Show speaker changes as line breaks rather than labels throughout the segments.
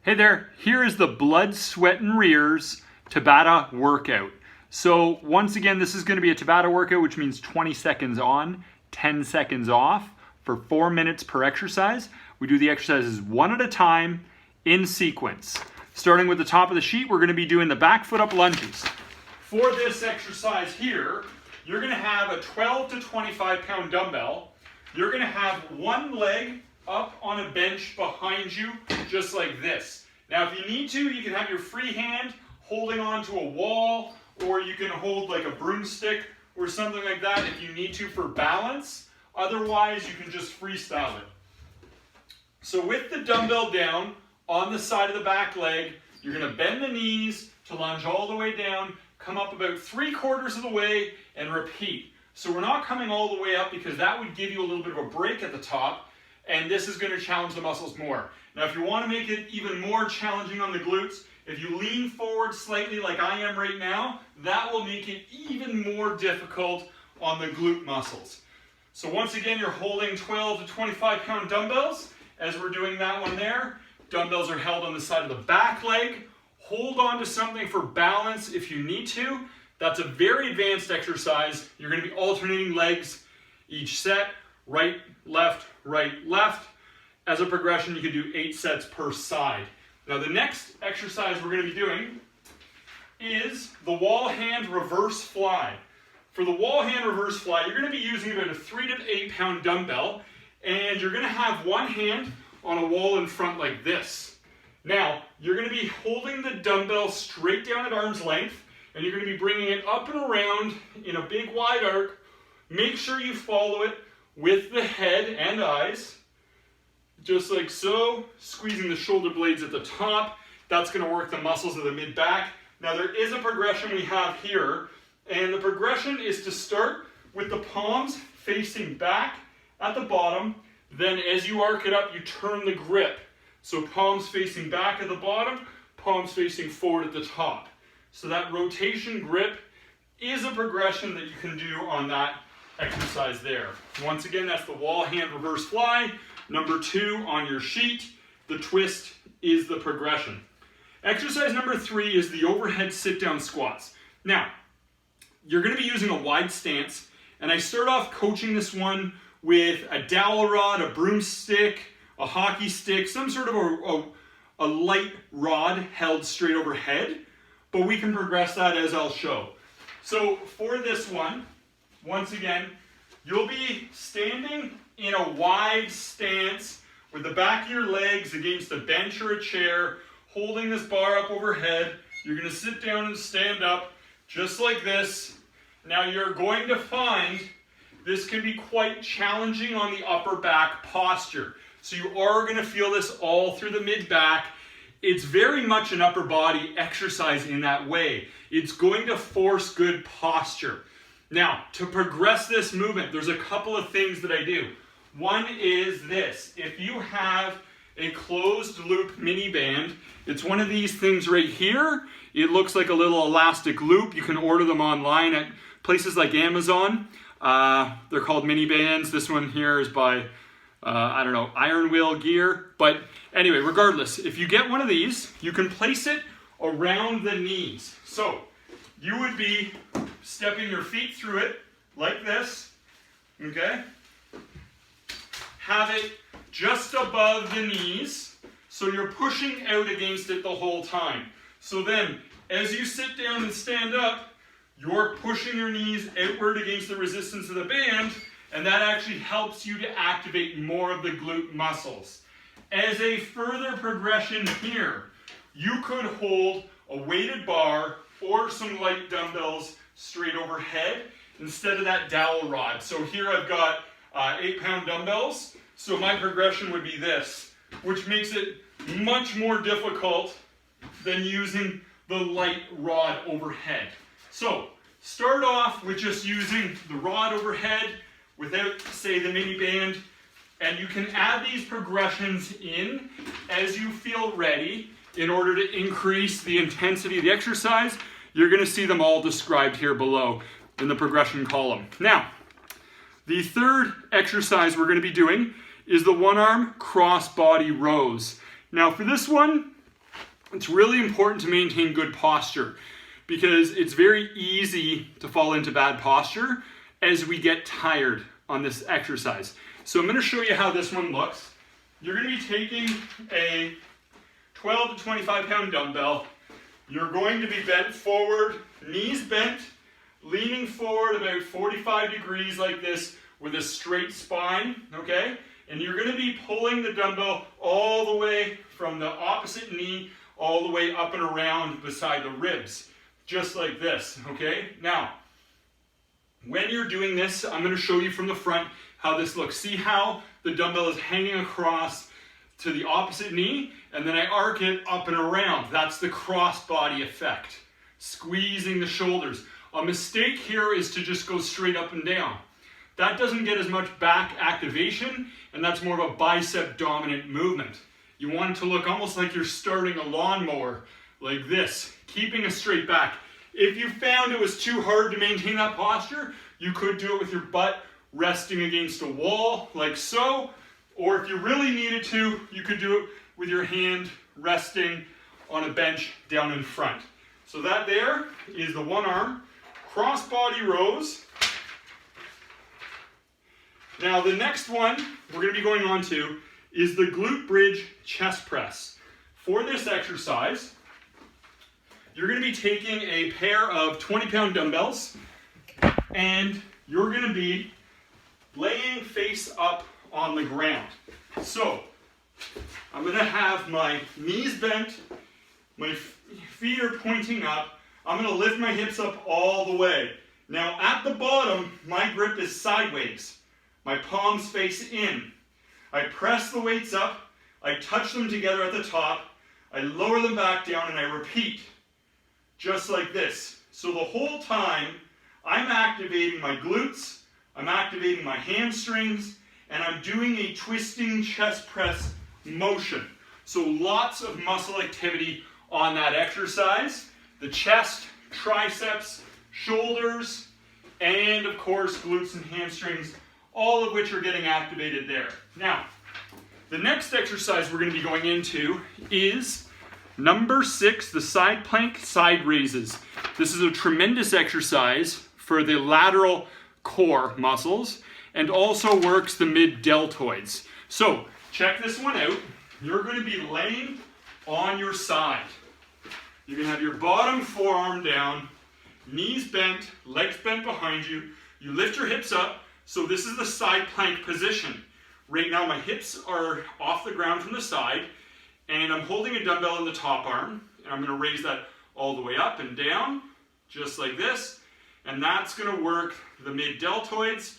Hey there, here is the blood, sweat, and rears Tabata workout. So once again, this is going to be a Tabata workout, which means 20 seconds on, 10 seconds off for 4 minutes per exercise. We do the exercises one at a time in sequence. Starting with the top of the sheet, we're going to be doing the back foot up lunges. For this exercise here, you're going to have a 12 to 25 pound dumbbell. You're going to have one leg up on a bench behind you, just like this. Now, if you need to, you can have your free hand holding onto a wall, or you can hold like a broomstick or something like that if you need to for balance. Otherwise, you can just freestyle it. So with the dumbbell down on the side of the back leg, you're going to bend the knees to lunge all the way down, come up about 3/4 of the way, and repeat. So we're not coming all the way up because that would give you a little bit of a break at the top, and this is going to challenge the muscles more. Now, if you want to make it even more challenging on the glutes, if you lean forward slightly like I am right now, that will make it even more difficult on the glute muscles. So once again, you're holding 12 to 25 pound dumbbells. As we're doing that one there, dumbbells are held on the side of the back leg. Hold on to something for balance if you need to. That's a very advanced exercise. You're going to be alternating legs each set, right, left, right, left. As a progression, you can do 8 sets per side. Now the next exercise we're going to be doing is the wall hand reverse fly. For the wall hand reverse fly, you're going to be using about a 3 to 8 pound dumbbell, and you're going to have one hand on a wall in front like this. Now, you're going to be holding the dumbbell straight down at arm's length, and you're going to be bringing it up and around in a big wide arc. Make sure you follow it with the head and eyes, just like so, squeezing the shoulder blades at the top. That's going to work the muscles of the mid-back. Now there is a progression we have here, and the progression is to start with the palms facing back at the bottom. Then as you arc it up, you turn the grip. So palms facing back at the bottom, palms facing forward at the top. So that rotation grip is a progression that you can do on that exercise there. Once again, that's the wall hand reverse fly. Number 2 on your sheet. The twist is the progression. Exercise number 3 is the overhead sit-down squats. Now, you're going to be using a wide stance, and I start off coaching this one with a dowel rod, a broomstick, a hockey stick, some sort of a light rod held straight overhead, but we can progress that as I'll show. So for this one, once again, you'll be standing in a wide stance with the back of your legs against a bench or a chair, holding this bar up overhead. You're going to sit down and stand up just like this. Now you're going to find this can be quite challenging on the upper back posture. So you are going to feel this all through the mid-back. It's very much an upper body exercise in that way. It's going to force good posture. Now, to progress this movement, there's a couple of things that I do. One is this. If you have a closed loop Miniband, it's one of these things right here. It looks like a little elastic loop. You can order them online at places like Amazon. They're called Minibands. This one here is by, Iron Wheel Gear. But anyway, regardless, if you get one of these, you can place it around the knees. So you would be stepping your feet through it like this, okay? Have it just above the knees, so you're pushing out against it the whole time. So then, as you sit down and stand up, you're pushing your knees outward against the resistance of the band, and that actually helps you to activate more of the glute muscles. As a further progression here, you could hold a weighted bar or some light dumbbells straight overhead instead of that dowel rod. So here I've got 8 pound dumbbells. So my progression would be this, which makes it much more difficult than using the light rod overhead. So start off with just using the rod overhead without, say, the Miniband, and you can add these progressions in as you feel ready in order to increase the intensity of the exercise. You're going to see them all described here below in the progression column. Now, the third exercise we're going to be doing is the one arm cross body rows. Now for this one, It's really important to maintain good posture because it's very easy to fall into bad posture as we get tired on this exercise. So I'm going to show you how this one looks. You're going to be taking a 12 to 25 pound dumbbell. You're going to be bent forward, knees bent, leaning forward about 45 degrees like this with a straight spine, okay? And you're going to be pulling the dumbbell all the way from the opposite knee all the way up and around beside the ribs, just like this, okay? Now, when you're doing this, I'm going to show you from the front how this looks. See how the dumbbell is hanging across to the opposite knee, and then I arc it up and around. That's the cross-body effect, squeezing the shoulders. A mistake here is to just go straight up and down. That doesn't get as much back activation, and that's more of a bicep dominant movement. You want it to look almost like you're starting a lawnmower, like this, keeping a straight back. If you found it was too hard to maintain that posture, you could do it with your butt resting against a wall, like so, or if you really needed to, you could do it with your hand resting on a bench down in front. So that there is the one arm, cross-body rows. Now the next one we're going to be going on to is the glute bridge chest press. For this exercise, you're going to be taking a pair of 20-pound dumbbells and you're going to be laying face up on the ground. So I'm going to have my knees bent, my feet are pointing up. I'm going to lift my hips up all the way. Now at the bottom, my grip is sideways. My palms face in. I press the weights up, I touch them together at the top, I lower them back down, and I repeat. Just like this. So the whole time, I'm activating my glutes, I'm activating my hamstrings, and I'm doing a twisting chest press motion. So lots of muscle activity on that exercise. The chest, triceps, shoulders, and of course glutes and hamstrings, all of which are getting activated there. Now, the next exercise we're going to be going into is number 6, the side plank side raises. This is a tremendous exercise for the lateral core muscles and also works the mid-deltoids. So, check this one out. You're going to be laying on your side. You're going to have your bottom forearm down, knees bent, legs bent behind you. You lift your hips up. So this is the side plank position. Right now my hips are off the ground from the side and I'm holding a dumbbell in the top arm and I'm going to raise that all the way up and down just like this, and that's going to work the mid-deltoids,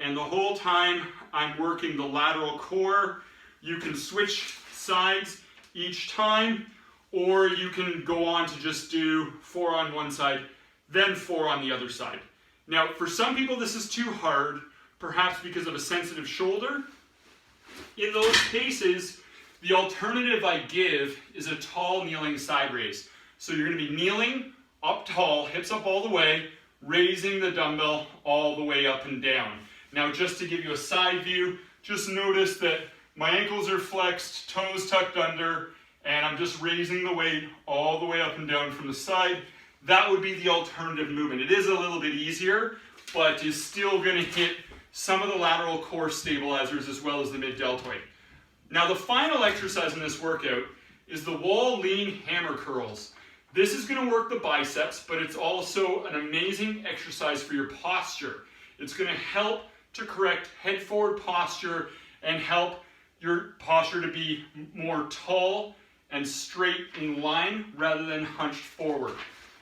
and the whole time I'm working the lateral core. You can switch sides each time, or you can go on to just do 4 on one side then 4 on the other side. Now, for some people this is too hard, perhaps because of a sensitive shoulder. In those cases, the alternative I give is a tall kneeling side raise. So you're going to be kneeling up tall, hips up all the way, raising the dumbbell all the way up and down. Now, just to give you a side view, just notice that my ankles are flexed, toes tucked under, and I'm just raising the weight all the way up and down from the side. That would be the alternative movement. It is a little bit easier, but is still going to hit some of the lateral core stabilizers as well as the mid-deltoid. Now the final exercise in this workout is the wall lean hammer curls. This is going to work the biceps, but it's also an amazing exercise for your posture. It's going to help to correct head forward posture and help your posture to be more tall and straight in line rather than hunched forward.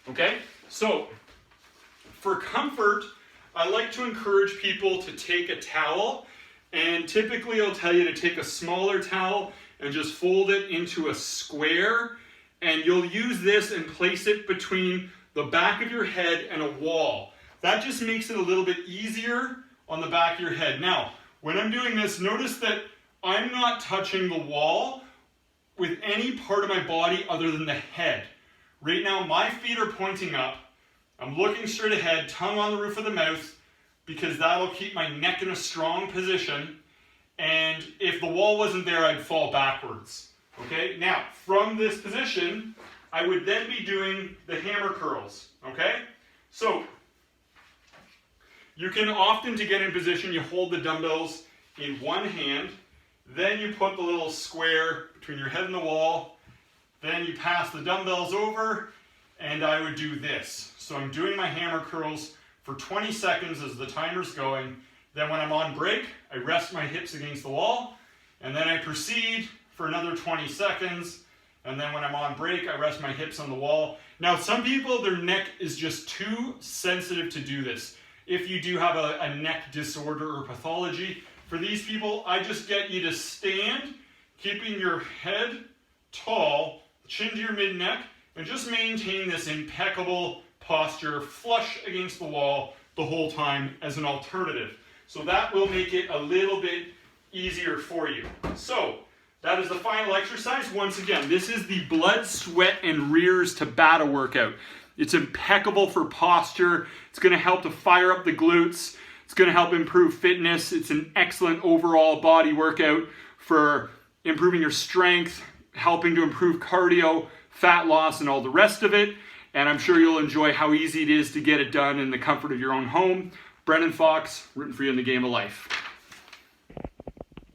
Okay, so for comfort, I like to encourage people to take a towel, and typically I'll tell you to take a smaller towel and just fold it into a square, and you'll use this and place it between the back of your head and a wall. That just makes it a little bit easier on the back of your head. Now, when I'm doing this, notice that I'm not touching the wall with any part of my body other than the head. Right now, my feet are pointing up. I'm looking straight ahead, tongue on the roof of the mouth, because that'll keep my neck in a strong position. And if the wall wasn't there, I'd fall backwards. Okay, now from this position, I would then be doing the hammer curls. Okay, so you can often, to get in position, you hold the dumbbells in one hand, then you put the little square between your head and the wall, then you pass the dumbbells over, and I would do this. So I'm doing my hammer curls for 20 seconds as the timer's going. Then when I'm on break, I rest my hips against the wall, and then I proceed for another 20 seconds, and then when I'm on break, I rest my hips on the wall. Now, some people, their neck is just too sensitive to do this. If you do have a neck disorder or pathology, for these people, I just get you to stand, keeping your head tall, chin to your mid-neck, and just maintain this impeccable posture, flush against the wall the whole time as an alternative. So that will make it a little bit easier for you. So that is the final exercise. Once again, this is the blood, sweat, and rears Tabata workout. It's impeccable for posture. It's going to help to fire up the glutes. It's going to help improve fitness. It's an excellent overall body workout for improving your strength, helping to improve cardio, fat loss, and all the rest of it. And I'm sure you'll enjoy how easy it is to get it done in the comfort of your own home. Brendan Fox, rooting for you in the game of life.